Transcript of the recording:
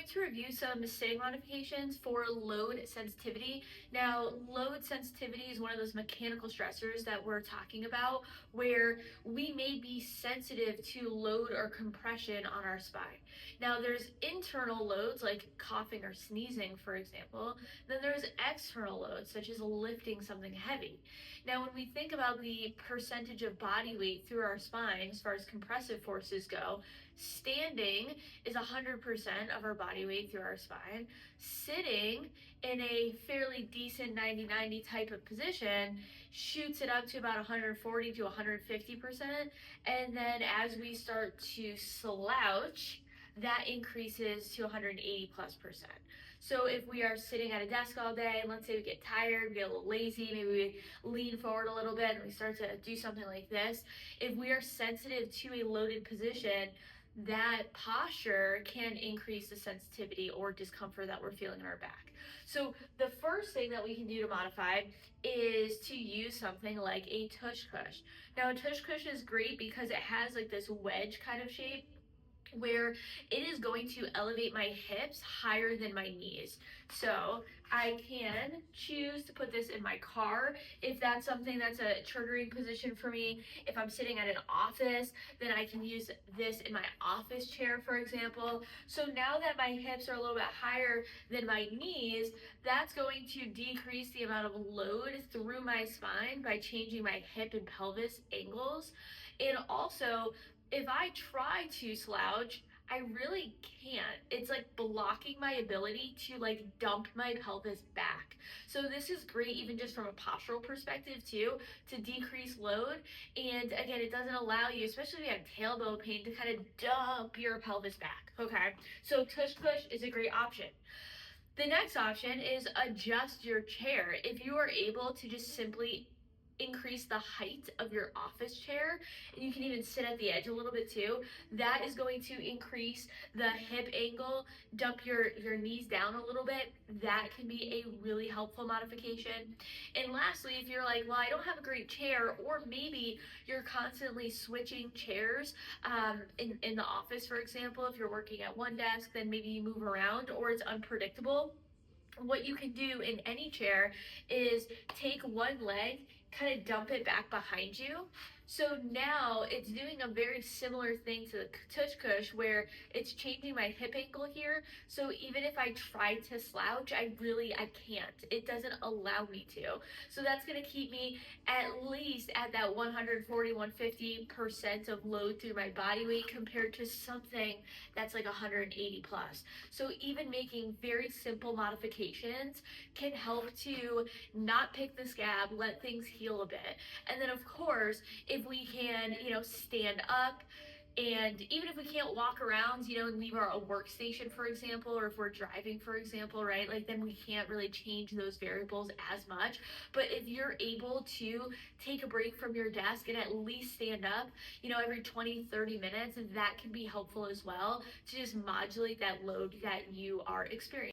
going to review some sitting modifications for load sensitivity. Now, load sensitivity is one of those mechanical stressors that we're talking about where we may be sensitive to load or compression on our spine. Now, there's internal loads like coughing or sneezing, for example. Then there's external loads such as lifting something heavy. Now, when we think about the percentage of body weight through our spine as far as compressive forces go, standing is 100% of our body weight through our spine. Sitting in a fairly decent 90-90 type of position shoots it up to about 140 to 150%. And then as we start to slouch, that increases to 180 plus percent. So if we are sitting at a desk all day, and let's say we get tired, we get a little lazy, maybe we lean forward a little bit and we start to do something like this, if we are sensitive to a loaded position, that posture can increase the sensitivity or discomfort that we're feeling in our back. So the first thing that we can do to modify is to use something like a tush push. Now a tush push is great because it has like this wedge kind of shape where it is going to elevate my hips higher than my knees. So I can choose to put this in my car if that's something that's a triggering position for me. If I'm sitting at an office, then I can use this in my office chair, for example. So now that my hips are a little bit higher than my knees, that's going to decrease the amount of load through my spine by changing my hip and pelvis angles. And also, if I try to slouch, I really can't. It's like blocking my ability to like dump my pelvis back. So this is great even just from a postural perspective too, to decrease load. And again, it doesn't allow you, especially if you have tailbone pain, to kind of dump your pelvis back. Okay, so tush push is a great option. The next option is adjust your chair. If you are able to just simply increase the height of your office chair, and you can even sit at the edge a little bit too, that is going to increase the hip angle, dump your knees down a little bit. That can be a really helpful modification. And lastly, if you're like, well, I don't have a great chair, or maybe you're constantly switching chairs in the office, for example, if you're working at one desk, then maybe you move around or it's unpredictable. What you can do in any chair is take one leg, kind of dump it back behind you. So now it's doing a very similar thing to the tush push where it's changing my hip angle here. So even if I try to slouch, I can't. It doesn't allow me to. So that's going to keep me at least at that 140, 150% of load through my body weight compared to something that's like 180 plus. So even making very simple modifications can help to not pick the scab, let things heal a bit. And then of course, if we can, stand up, and even if we can't walk around, and leave our workstation, for example, or if we're driving, for example, right, like then we can't really change those variables as much. But if you're able to take a break from your desk and at least stand up, every 20, 30 minutes, that can be helpful as well to just modulate that load that you are experiencing.